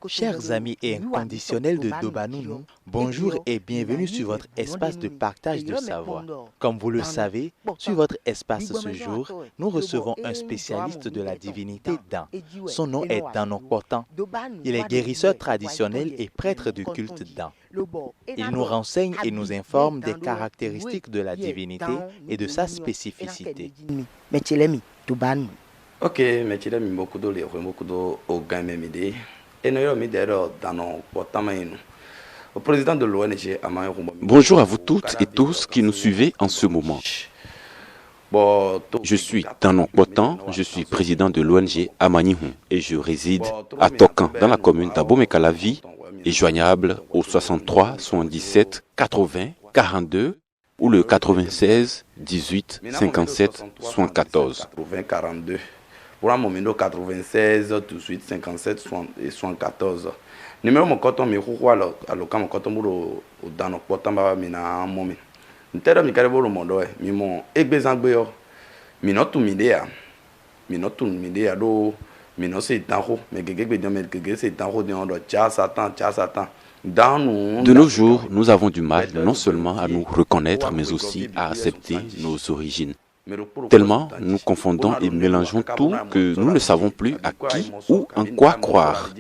Chers amis et inconditionnels de Dobanounou, bonjour et bienvenue sur votre espace de partage de savoir. Comme vous le savez, sur votre espace ce jour, nous recevons un spécialiste de la divinité Dan. Son nom est Dan Okpotan. Il est guérisseur traditionnel et prêtre du culte Dan. Il nous renseigne et nous informe des caractéristiques de la divinité et de sa spécificité. Ok, metile mi beaucoup de lire, beaucoup de au gamme midi. Et nous avons mis d'ailleurs dans nos portemonnaies. Au président de l'ONG Amayo. Bonjour à vous toutes et tous qui nous suivez en ce moment. Je suis Dan Okpotan, je suis président de l'ONG Amanihun et je réside à Tokan dans la commune d'Abomey-Calavi et joignable au 63 77 80 42 ou le 96 18 57 74. 42. Pour un moment 96 18 57 74. Numéro mon coton mi rouwa lo kam coton mo Dan Okpotan ba mi na momi. Ntera mi kare bolo mondo mi mo egbezangbe yo. Mi no tu mi dia. Mi no tu mi dia do mi no se tanro mais gegegbe de me gege se tanro de ondo cha satan. De nos jours, nous avons du mal non seulement à nous reconnaître, mais aussi à accepter nos origines. Tellement nous confondons et mélangeons tout que nous ne savons plus à qui ou en quoi croire.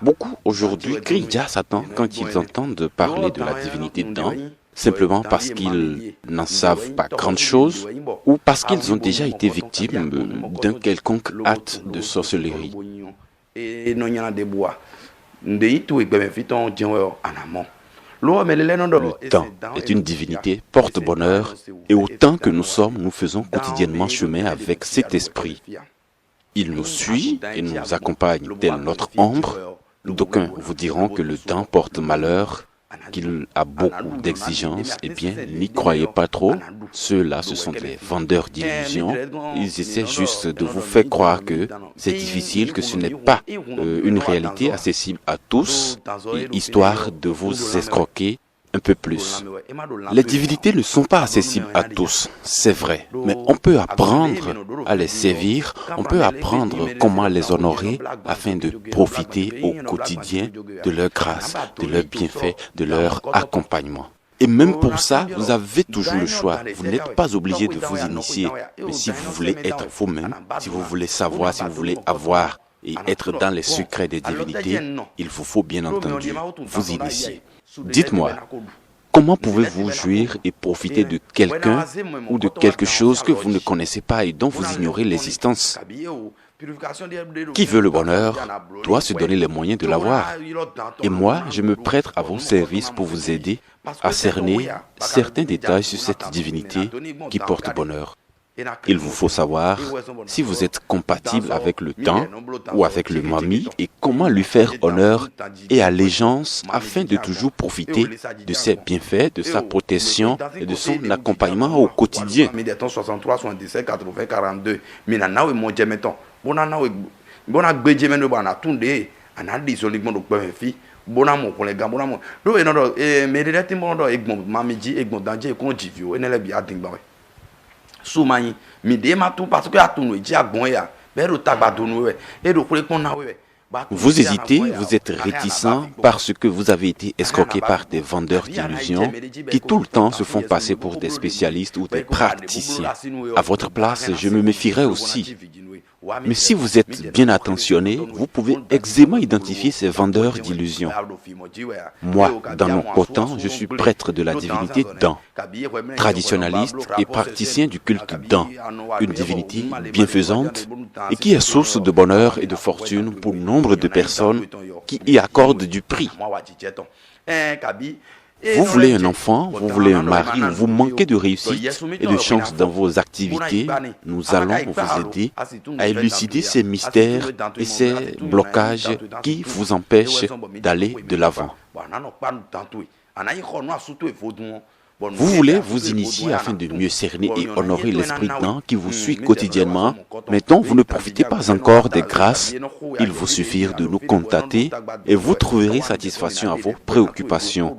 Beaucoup aujourd'hui crient à Satan quand ils entendent parler de la divinité Dan, simplement parce qu'ils n'en savent pas grand-chose ou parce qu'ils ont déjà été victimes d'un quelconque acte de sorcellerie. Le Dan est une divinité porte-bonheur et autant que nous sommes, nous faisons quotidiennement chemin avec cet esprit. Il nous suit et nous accompagne tel notre ombre. D'aucuns vous diront que le Dan porte malheur, qu'il a beaucoup d'exigences. Eh bien, n'y croyez pas trop. Ceux-là, ce sont des vendeurs d'illusions. Ils essaient juste de vous faire croire que c'est difficile, que ce n'est pas une réalité accessible à tous, et histoire de vous escroquer un peu plus. Les divinités ne sont pas accessibles à tous, c'est vrai, mais on peut apprendre à les servir, on peut apprendre comment les honorer afin de profiter au quotidien de leur grâce, de leurs bienfaits, de leur accompagnement. Et même pour ça, vous avez toujours le choix. Vous n'êtes pas obligé de vous initier. Mais si vous voulez être vous-même, si vous voulez savoir, si vous voulez avoir et être dans les secrets des divinités, il vous faut bien entendu vous initier. Dites-moi, comment pouvez-vous jouir et profiter de quelqu'un ou de quelque chose que vous ne connaissez pas et dont vous ignorez l'existence? Qui veut le bonheur doit se donner les moyens de l'avoir. Et moi, je me prête à vos services pour vous aider à cerner certains détails sur cette divinité qui porte bonheur. Il vous faut savoir si vous êtes compatible avec le Dan ou avec le Mami et comment lui faire honneur et allégeance afin de toujours profiter de ses bienfaits, de sa protection et de son accompagnement au quotidien. Vous hésitez, vous êtes réticent parce que vous avez été escroqué par des vendeurs d'illusions qui tout le temps se font passer pour des spécialistes ou des praticiens. À votre place, je me méfierais aussi. Mais si vous êtes bien attentionné, vous pouvez aisément identifier ces vendeurs d'illusions. Moi, Dan Okpotan, je suis prêtre de la divinité Dan, traditionnaliste et praticien du culte Dan, une divinité bienfaisante et qui est source de bonheur et de fortune pour nombre de personnes qui y accordent du prix. Vous voulez un enfant, vous voulez un mari, ou vous manquez de réussite et de chance dans vos activités, nous allons vous aider à élucider ces mystères et ces blocages qui vous empêchent d'aller de l'avant. Vous voulez vous initier afin de mieux cerner et honorer l'esprit Dan qui vous suit quotidiennement, mais dont vous ne profitez pas encore des grâces. Il vous suffit de nous contacter et vous trouverez satisfaction à vos préoccupations.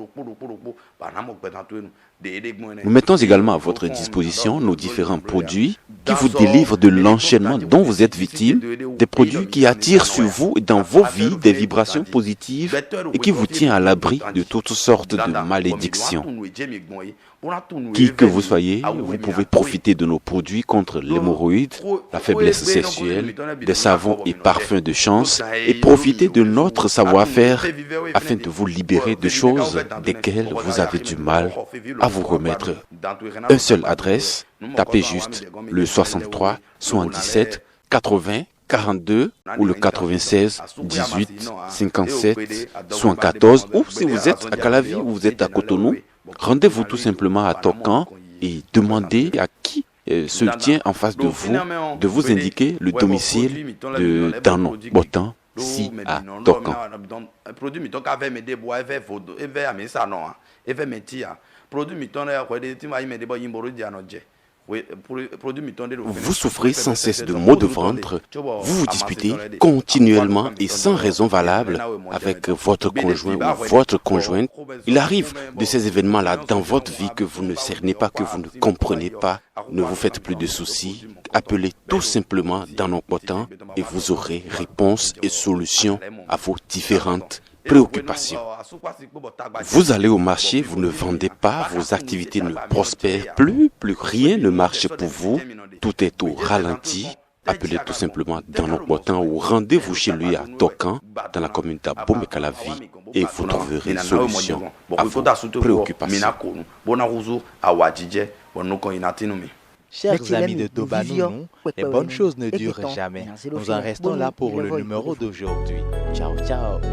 Nous mettons également à votre disposition nos différents produits qui vous délivrent de l'enchaînement dont vous êtes victime, des produits qui attirent sur vous et dans vos vies des vibrations positives et qui vous tiennent à l'abri de toutes sortes de malédictions. Qui que vous soyez, vous pouvez profiter de nos produits contre l'hémorroïde, la faiblesse sexuelle, des savons et parfums de chance et profiter de notre savoir-faire afin de vous libérer de choses desquelles vous avez du mal à vous remettre. Une seule adresse, tapez juste le 63 77 80 42 ou le 96 18 57 74 ou si vous êtes à Calavi ou vous êtes à Cotonou, rendez-vous tout simplement à Tokan et demandez à qui se tient en face de vous indiquer le domicile de Danon Botan si à Tokan. Vous souffrez sans cesse de maux de ventre, vous vous disputez continuellement et sans raison valable avec votre conjoint ou votre conjointe. Il arrive de ces événements-là dans votre vie que vous ne cernez pas, que vous ne comprenez pas. Ne vous faites plus de soucis. Appelez tout simplement Danon Botan et vous aurez réponse et solution à vos différentes préoccupations. Vous allez au marché, vous ne vendez pas, vos activités ne prospèrent plus rien ne marche pour vous, tout est au ralenti. Appelez tout simplement Danon Botan ou rendez-vous chez lui à Tokan, dans la commune d'Abomey-Calavi, et vous trouverez une solution à vos préoccupations. Chers amis de Toba Nounou, les bonnes choses ne durent jamais. Nous en restons là pour le numéro d'aujourd'hui. Ciao, ciao.